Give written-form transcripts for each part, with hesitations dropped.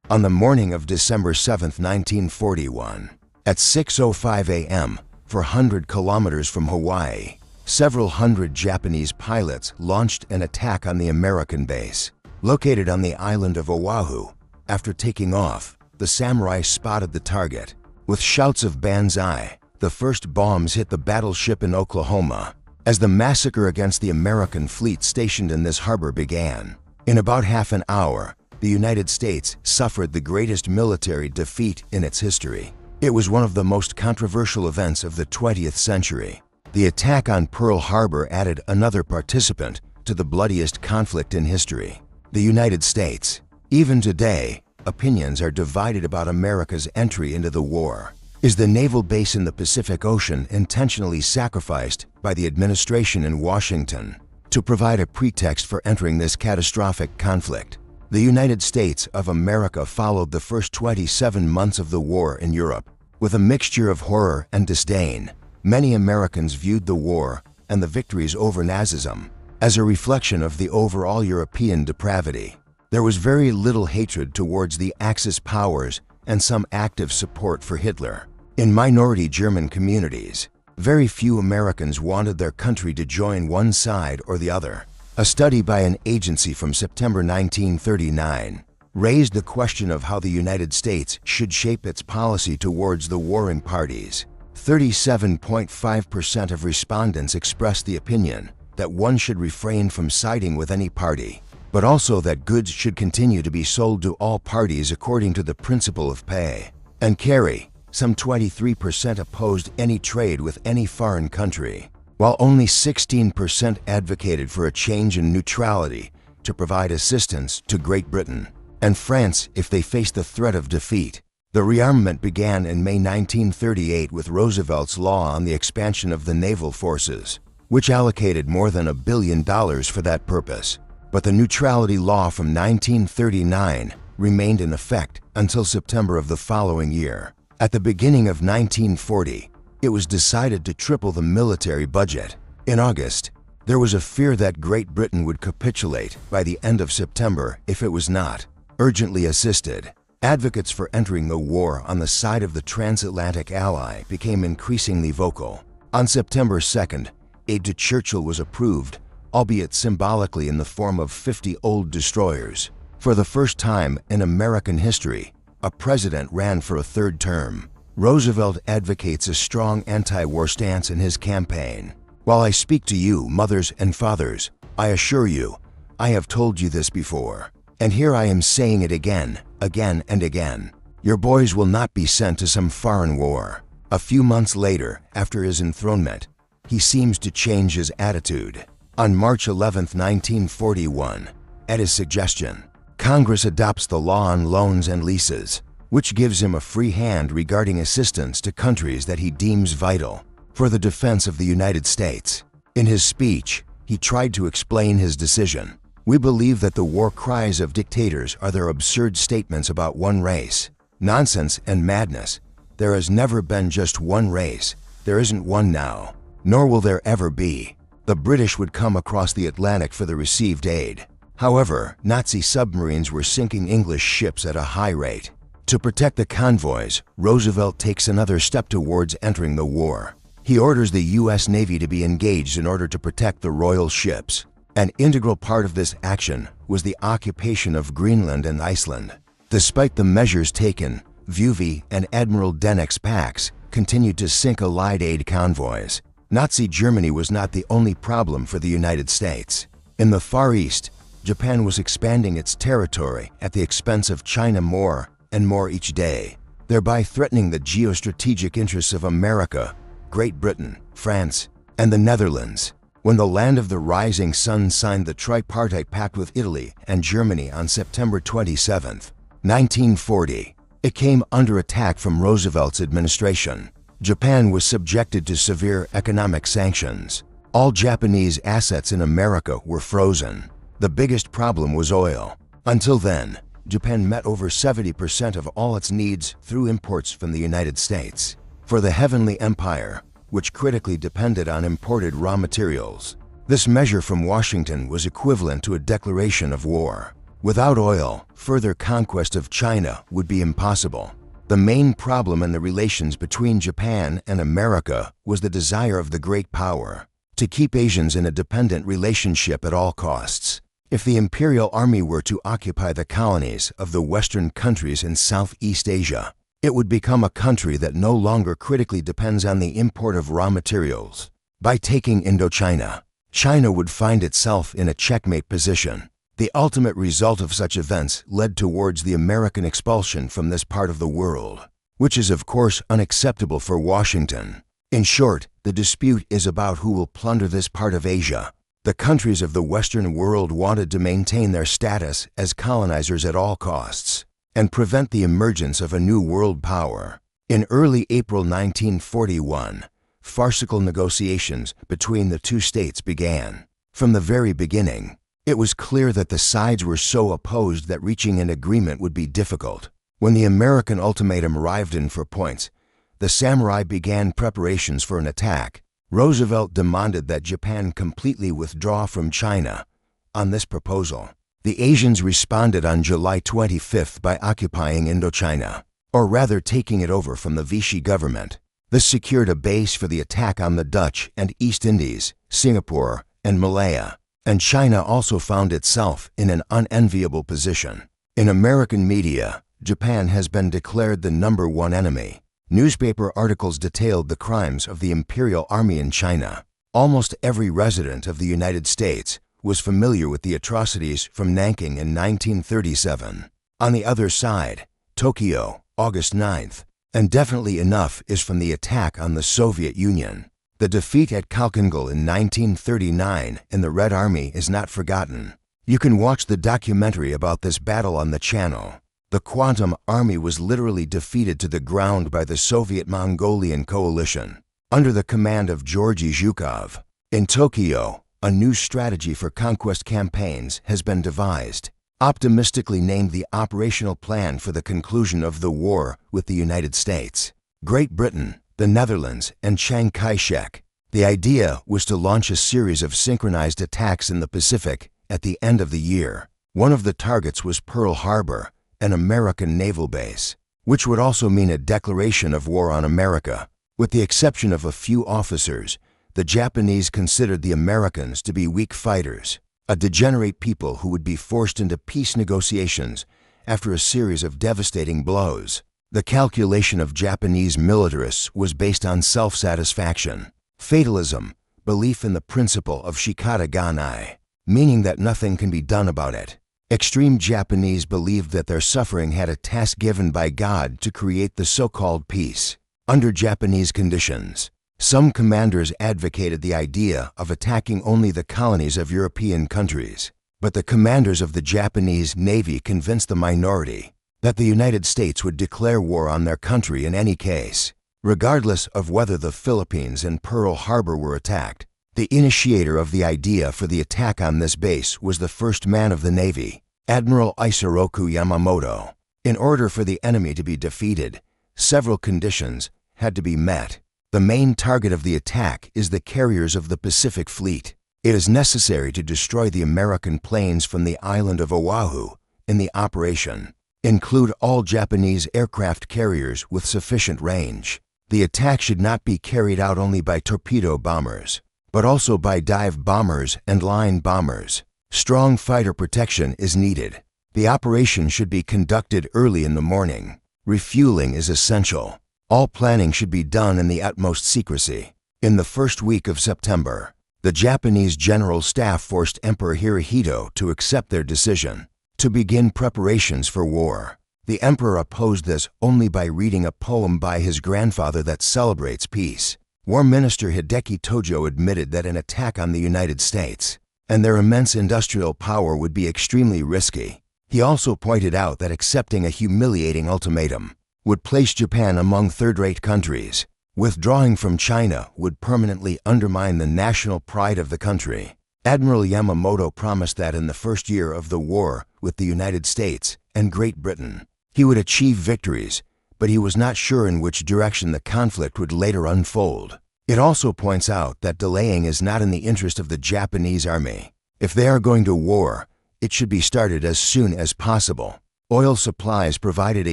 On the morning of December 7, 1941, at 6:05 a.m., 400 kilometers from Hawaii, several hundred Japanese pilots launched an attack on the American base, located on the island of Oahu. After taking off, the samurai spotted the target. With shouts of banzai, the first bombs hit the battleship in Oklahoma, as the massacre against the American fleet stationed in this harbor began. In about half an hour, the United States suffered the greatest military defeat in its history. It was one of the most controversial events of the 20th century. The attack on Pearl Harbor added another participant to the bloodiest conflict in history, the United States. Even today, opinions are divided about America's entry into the war. Is the naval base in the Pacific Ocean intentionally sacrificed by the administration in Washington to provide a pretext for entering this catastrophic conflict? The United States of America followed the first 27 months of the war in Europe with a mixture of horror and disdain. Many Americans viewed the war and the victories over Nazism as a reflection of the overall European depravity. There was very little hatred towards the Axis powers and some active support for Hitler. In minority German communities, very few Americans wanted their country to join one side or the other. A study by an agency from September 1939 raised the question of how the United States should shape its policy towards the warring parties. 37.5% of respondents expressed the opinion that one should refrain from siding with any party, but also that goods should continue to be sold to all parties according to the principle of pay and carry. Some 23% opposed any trade with any foreign country, while only 16% advocated for a change in neutrality to provide assistance to Great Britain and France if they faced the threat of defeat. The rearmament began in May 1938 with Roosevelt's law on the expansion of the naval forces, which allocated more than $1 billion for that purpose. But the neutrality law from 1939 remained in effect until September of the following year. At the beginning of 1940, it was decided to triple the military budget. In August, there was a fear that Great Britain would capitulate by the end of September if it was not urgently assisted. Advocates for entering the war on the side of the transatlantic ally became increasingly vocal. On September 2nd, aid to Churchill was approved, albeit symbolically in the form of 50 old destroyers. For the first time in American history, a president ran for a third term. Roosevelt advocates a strong anti-war stance in his campaign. While I speak to you, mothers and fathers, I assure you, I have told you this before, and here I am saying it again and again. Your boys will not be sent to some foreign war. A few months later, after his enthronement, he seems to change his attitude. On March 11, 1941, at his suggestion, Congress adopts the law on loans and leases, which gives him a free hand regarding assistance to countries that he deems vital for the defense of the United States. In his speech, he tried to explain his decision. We believe that the war cries of dictators are their absurd statements about one race. Nonsense and madness. There has never been just one race. There isn't one now, nor will there ever be. The British would come across the Atlantic for the received aid. However, Nazi submarines were sinking English ships at a high rate. To protect the convoys, Roosevelt takes another step towards entering the war. He orders the U.S. Navy to be engaged in order to protect the royal ships. An integral part of this action was the occupation of Greenland and Iceland. Despite the measures taken, Vuvy and Admiral Dennick's packs continued to sink Allied aid convoys. Nazi Germany was not the only problem for the United States. In the Far East, Japan was expanding its territory at the expense of China more and more each day, thereby threatening the geostrategic interests of America, Great Britain, France, and the Netherlands. When the Land of the Rising Sun signed the Tripartite Pact with Italy and Germany on September 27, 1940, it came under attack from Roosevelt's administration. Japan was subjected to severe economic sanctions. All Japanese assets in America were frozen. The biggest problem was oil. Until then, Japan met over 70% of all its needs through imports from the United States. For the Heavenly Empire, which critically depended on imported raw materials, this measure from Washington was equivalent to a declaration of war. Without oil, further conquest of China would be impossible. The main problem in the relations between Japan and America was the desire of the great power to keep Asians in a dependent relationship at all costs. If the Imperial Army were to occupy the colonies of the Western countries in Southeast Asia, it would become a country that no longer critically depends on the import of raw materials. By taking Indochina, China would find itself in a checkmate position. The ultimate result of such events led towards the American expulsion from this part of the world, which is of course unacceptable for Washington. In short, the dispute is about who will plunder this part of Asia. The countries of the Western world wanted to maintain their status as colonizers at all costs and prevent the emergence of a new world power. In early April 1941, farcical negotiations between the two states began. From the very beginning, it was clear that the sides were so opposed that reaching an agreement would be difficult. When the American ultimatum arrived in 4 points, the samurai began preparations for an attack. Roosevelt demanded that Japan completely withdraw from China. On this proposal, the Asians responded on July 25th by occupying Indochina, or rather taking it over from the Vichy government. This secured a base for the attack on the Dutch and East Indies, Singapore, and Malaya. And China also found itself in an unenviable position. In American media, Japan has been declared the #1 enemy. Newspaper articles detailed the crimes of the Imperial Army in China. Almost every resident of the United States was familiar with the atrocities from Nanking in 1937. On the other side, Tokyo, August 9th, and definitely enough is from the attack on the Soviet Union. The defeat at Khalkhingal in 1939 in the Red Army is not forgotten. You can watch the documentary about this battle on the channel. The Quantum Army was literally defeated to the ground by the Soviet-Mongolian coalition, under the command of Georgy Zhukov. In Tokyo, a new strategy for conquest campaigns has been devised, optimistically named the Operational Plan for the Conclusion of the War with the United States, Great Britain, the Netherlands, and Chiang Kai-shek. The idea was to launch a series of synchronized attacks in the Pacific at the end of the year. One of the targets was Pearl Harbor, an American naval base, which would also mean a declaration of war on America. With the exception of a few officers, the Japanese considered the Americans to be weak fighters, a degenerate people who would be forced into peace negotiations after a series of devastating blows. The calculation of Japanese militarists was based on self-satisfaction, fatalism, belief in the principle of shikata ganai, meaning that nothing can be done about it. Extreme Japanese believed that their suffering had a task given by God to create the so-called peace. Under Japanese conditions, some commanders advocated the idea of attacking only the colonies of European countries, but the commanders of the Japanese Navy convinced the minority that the United States would declare war on their country in any case, regardless of whether the Philippines and Pearl Harbor were attacked. The initiator of the idea for the attack on this base was the first man of the Navy, Admiral Isoroku Yamamoto. In order for the enemy to be defeated, several conditions had to be met. The main target of the attack is the carriers of the Pacific Fleet. It is necessary to destroy the American planes from the island of Oahu in the operation. Include all Japanese aircraft carriers with sufficient range. The attack should not be carried out only by torpedo bombers, but also by dive bombers and line bombers. Strong fighter protection is needed. The operation should be conducted early in the morning. Refueling is essential. All planning should be done in the utmost secrecy. In the first week of September, the Japanese General Staff forced Emperor Hirohito to accept their decision to begin preparations for war. The emperor opposed this only by reading a poem by his grandfather that celebrates peace. War Minister Hideki Tojo admitted that an attack on the United States and their immense industrial power would be extremely risky. He also pointed out that accepting a humiliating ultimatum would place Japan among third-rate countries. Withdrawing from China would permanently undermine the national pride of the country. Admiral Yamamoto promised that in the first year of the war with the United States and Great Britain, he would achieve victories, but he was not sure in which direction the conflict would later unfold. It also points out that delaying is not in the interest of the Japanese army. If they are going to war, It should be started as soon as possible. Oil supplies provided a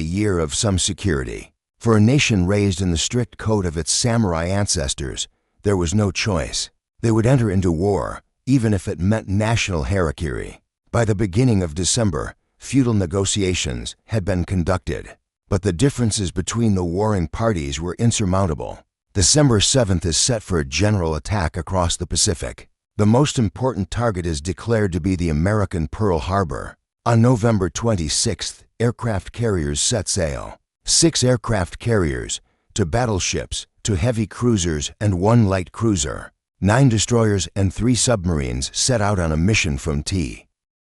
year of some security. For a nation raised in the strict code of its samurai ancestors, there was no choice. They would enter into war, even if it meant national harakiri. By the beginning of December, feudal negotiations had been conducted, but the differences between the warring parties were insurmountable. December 7th is set for a general attack across the Pacific. The most important target is declared to be the American Pearl Harbor. On November 26th, aircraft carriers set sail. 6 aircraft carriers, 2 battleships, 2 heavy cruisers, and 1 light cruiser. 9 destroyers and 3 submarines set out on a mission from T.